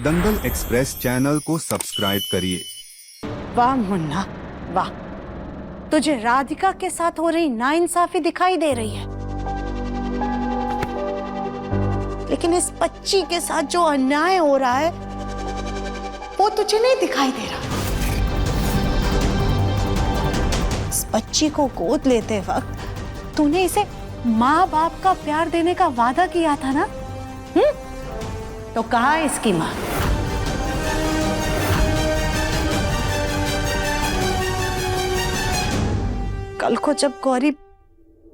दंगल express channel को subscribe करिए। वाह मुन्ना वाह, तुझे राधिका के साथ हो रही नाइंसाफी दिखाई दे रही है, लेकिन इस बच्ची के साथ जो अन्याय हो रहा है वो तुझे नहीं दिखाई दे रहा। इस बच्ची को गोद लेते वक्त तूने इसे माँ बाप का प्यार देने का वादा किया था ना? तो कहाँ है इसकी माँ? कल को जब गौरी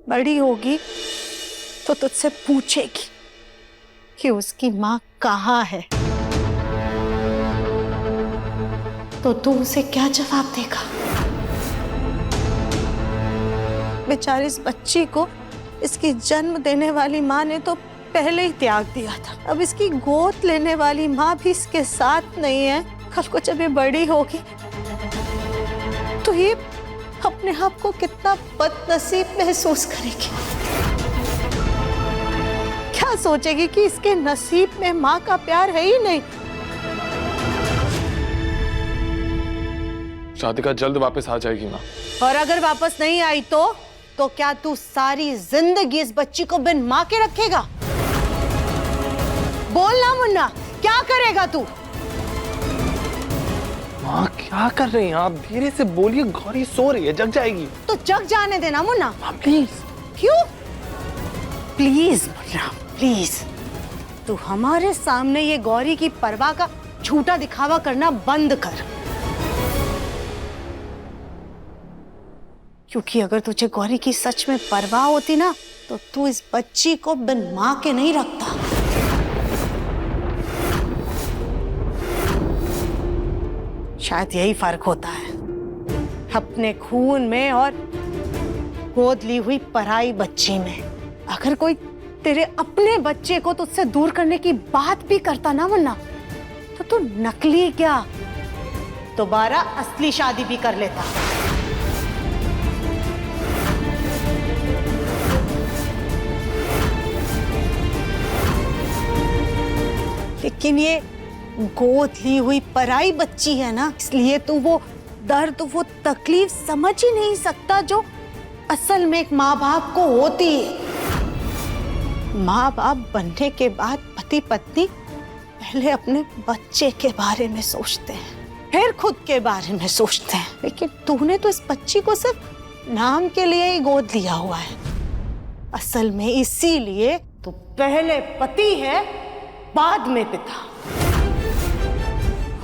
बड़ी होगी तो तुझसे पूछेगी कि उसकी माँ कहाँ है, तो तू उसे क्या जवाब देगा? बेचारी इस बच्ची को इसकी जन्म देने वाली माँ ने तो पहले ही त्याग दिया था, अब इसकी गोद लेने वाली माँ भी इसके साथ नहीं है। कल को जब ये बड़ी होगी तो ये अपने आप को कितना बदनसीब महसूस करेगी। क्या सोचेगी कि इसके नसीब में माँ का प्यार है ही नहीं। राधिका जल्द वापस आ जाएगी माँ। और अगर वापस नहीं आई तो क्या तू सारी जिंदगी इस बच्ची को बिन माँ के रखेगा? बोल ना मुन्ना, क्या करेगा तू? माँ क्या कर रही हैं आप? धीरे से बोलिए, गौरी सो रही है, जग जाएगी। तो जग जाने देना मुन्ना। प्लीज। क्यों? प्लीज मुन्ना प्लीज, तू हमारे सामने ये गौरी की परवाह का झूठा दिखावा करना बंद कर, क्योंकि अगर तुझे गौरी की सच में परवाह होती ना तो तू इस बच्ची को बिन माँ के नहीं रखता। शायद यही फर्क होता है अपने खून में और गोद ली हुई पराई बच्ची में। अगर कोई तेरे अपने बच्चे को तुझसे दूर करने की बात भी करता ना वरना, तो तू नकली क्या दोबारा असली शादी भी कर लेता। लेकिन ये गोद ली हुई पराई बच्ची है ना, इसलिए तू वो दर्द वो तकलीफ समझ ही नहीं सकता जो असल में एक माँ बाप को होती है। माँ बाप बनने के बाद पति पत्नी पहले अपने बच्चे के बारे में सोचते हैं, फिर खुद के बारे में सोचते हैं। लेकिन तूने तो इस बच्ची को सिर्फ नाम के लिए ही गोद लिया हुआ है, असल में इसीलिए तू पहले पति है बाद में पिता।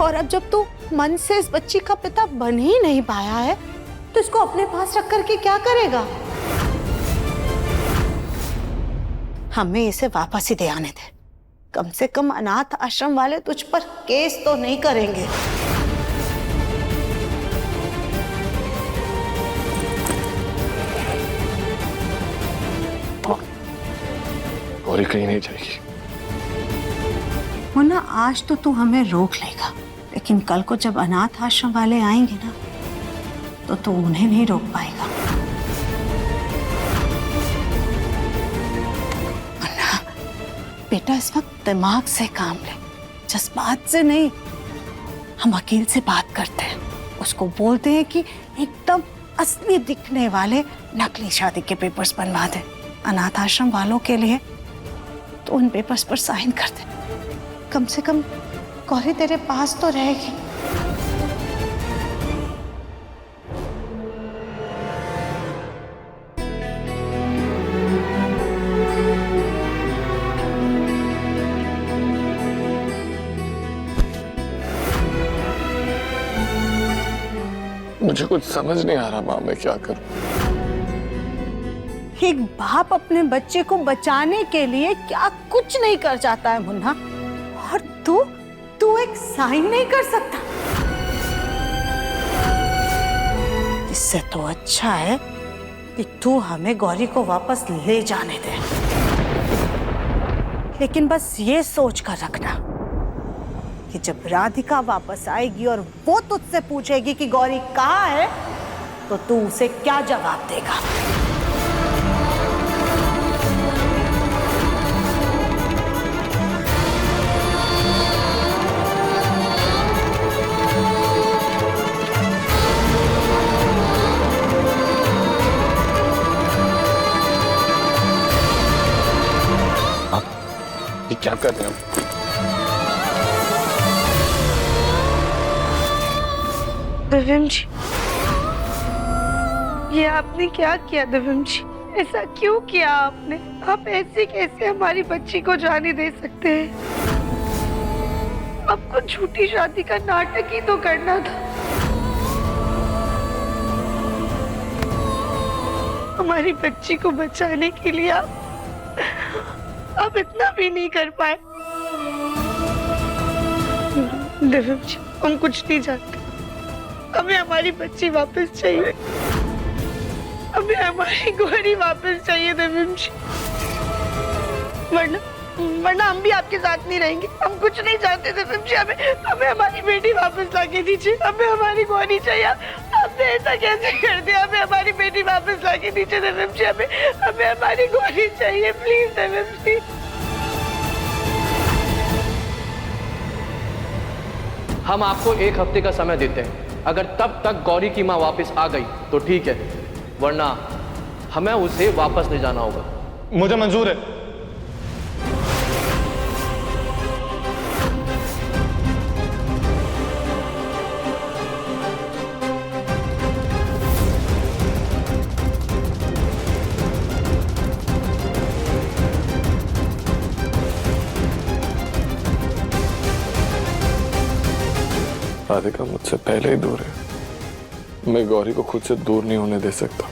और अब जब तू मन से इस बच्ची का पिता बन ही नहीं पाया है तो इसको अपने पास रख करके क्या करेगा? हमें इसे वापस ही दे आने दे, कम से कम अनाथ आश्रम वाले तुझ पर केस तो नहीं करेंगे। गौरी कहीं नहीं जाएगी। मुन्ना आज तो तू हमें रोक लेगा, लेकिन कल को जब अनाथ आश्रम वाले आएंगे ना तो तू उन्हें नहीं रोक पाएगा। मुन्ना बेटा, इस वक्त दिमाग से काम ले, जज्बात से नहीं। हम वकील से बात करते हैं, उसको बोलते हैं कि एकदम असली दिखने वाले नकली शादी के पेपर्स बनवा दे अनाथ आश्रम वालों के लिए, तो उन पेपर्स पर साइन कर दे। कम से कम गौरी तेरे पास तो रहेगी। मुझे कुछ समझ नहीं आ रहा माँ, मैं क्या करूं? एक बाप अपने बच्चे को बचाने के लिए क्या कुछ नहीं कर जाता है मुन्ना, और तू एक साइन नहीं कर सकता। इससे तो अच्छा है कि तू हमें गौरी को वापस ले जाने दे, लेकिन बस ये सोच कर रखना कि जब राधिका वापस आएगी और वो तुझसे पूछेगी कि गौरी कहाँ है, तो तू उसे क्या जवाब देगा? क्या कर रहे हैं दिव्यम जी, ये आपने क्या किया दिव्यम जी? ऐसा क्यों किया आपने? आप ऐसे कैसे हमारी बच्ची को जाने दे सकते हैं? आपको झूठी शादी का नाटक ही तो करना था। हमारी बच्ची को बचाने के लिए आप इतना भी नहीं कर पाए। दिव्यम जी, हम कुछ नहीं जानते। हमें हमारी बच्ची वापस चाहिए। हमें हमारी गौरी वापस चाहिए दिव्यम जी। वरना हम भी आपके साथ नहीं रहेंगे। हम कुछ नहीं चाहते दिव्यम जी। हमें हमारी बेटी वापस लाके दीजिए। हमें हमारी गौरी चाहिए। आपने ऐसा कैसे कर दिया? हमें हमारी बेटी वापस लाके दीजिए दिव्यम जी। हमें हमारी गौरी चाहिए, प्लीज दिव्यम जी। हम आपको 1 हफ्ते का समय देते हैं। अगर तब तक गौरी की माँ वापस आ गई तो ठीक है, वरना हमें उसे वापस ले जाना होगा। मुझे मंजूर है। राधिका मुझसे पहले ही दूर है। मैं गौरी को खुद से दूर नहीं होने दे सकता।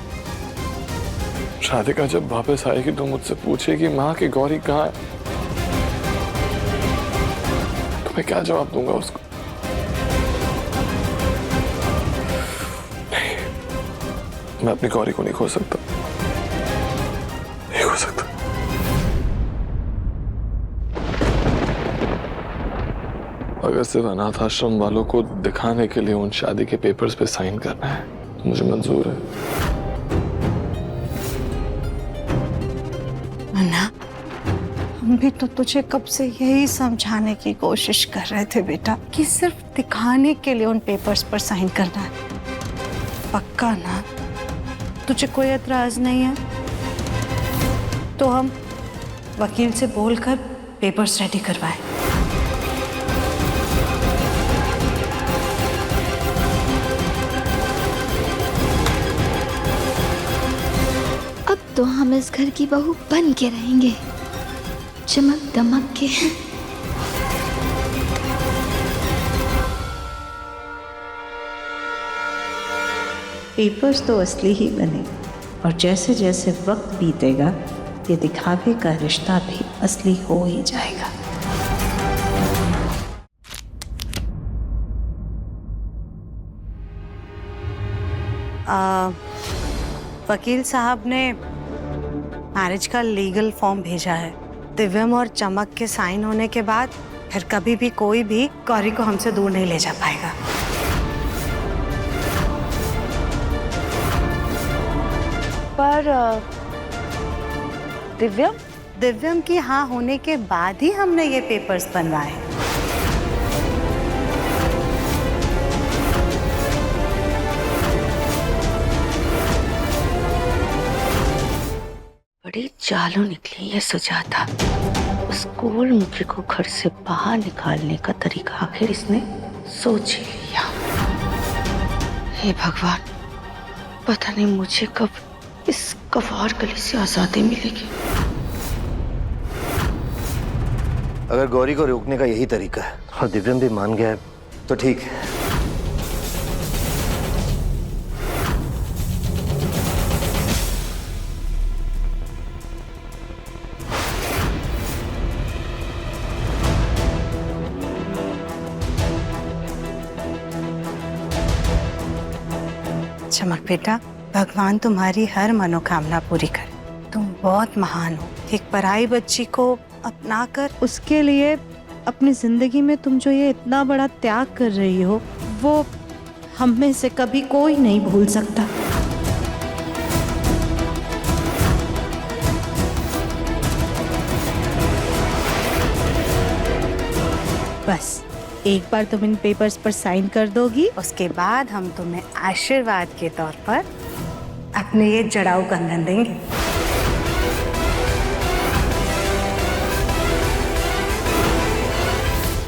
राधिका जब वापस आएगी तो मुझसे पूछेगी माँ की गौरी कहाँ है, तो मैं क्या जवाब दूंगा उसको? नहीं, मैं अपनी गौरी को नहीं खो सकता, नहीं खो सकता। अगर सिर्फ अनाथ आश्रम वालों को दिखाने के लिए उन शादी के पेपर्स पे साइन करना है, मुझे मंजूर है। अन्ना, हम भी तो तुझे कब से यही समझाने की कोशिश कर रहे थे बेटा कि सिर्फ दिखाने के लिए उन पेपर्स पर साइन करना है। पक्का ना? तुझे कोई एतराज नहीं है तो हम वकील से बोलकर पेपर्स रेडी करवाएं। तो हम इस घर की बहू बन के रहेंगे, चमक दमक के। पेपर्स तो असली ही बने और जैसे जैसे वक्त बीतेगा ये दिखावे का रिश्ता भी असली हो ही जाएगा। वकील साहब ने मैरिज का लीगल फॉर्म भेजा है। दिव्यम और चमक के साइन होने के बाद फिर कभी भी कोई भी गौरी को हमसे दूर नहीं ले जा पाएगा। पर दिव्यम की हाँ होने के बाद ही हमने ये पेपर्स बनवाए। बड़ी चालू निकली ये सुजाता। उस गोल मुखी को घर से बाहर निकालने का तरीका आखिर इसने सोच ही लिया। हे भगवान, पता नहीं मुझे कब इस कवार गली से आजादी मिलेगी। अगर गौरी को रोकने का यही तरीका है और दिव्यम भी मान गया है तो ठीक है। चमक बेटा, भगवान तुम्हारी हर मनोकामना पूरी करे। तुम बहुत महान हो। एक पराई बच्ची को अपना कर उसके लिए अपनी जिंदगी में तुम जो ये इतना बड़ा त्याग कर रही हो वो हम में से कभी कोई नहीं भूल सकता। बस एक बार तुम इन पेपर्स पर साइन कर दोगी, उसके बाद हम तुम्हें आशीर्वाद के तौर पर अपने ये जड़ाऊ कंगन देंगे।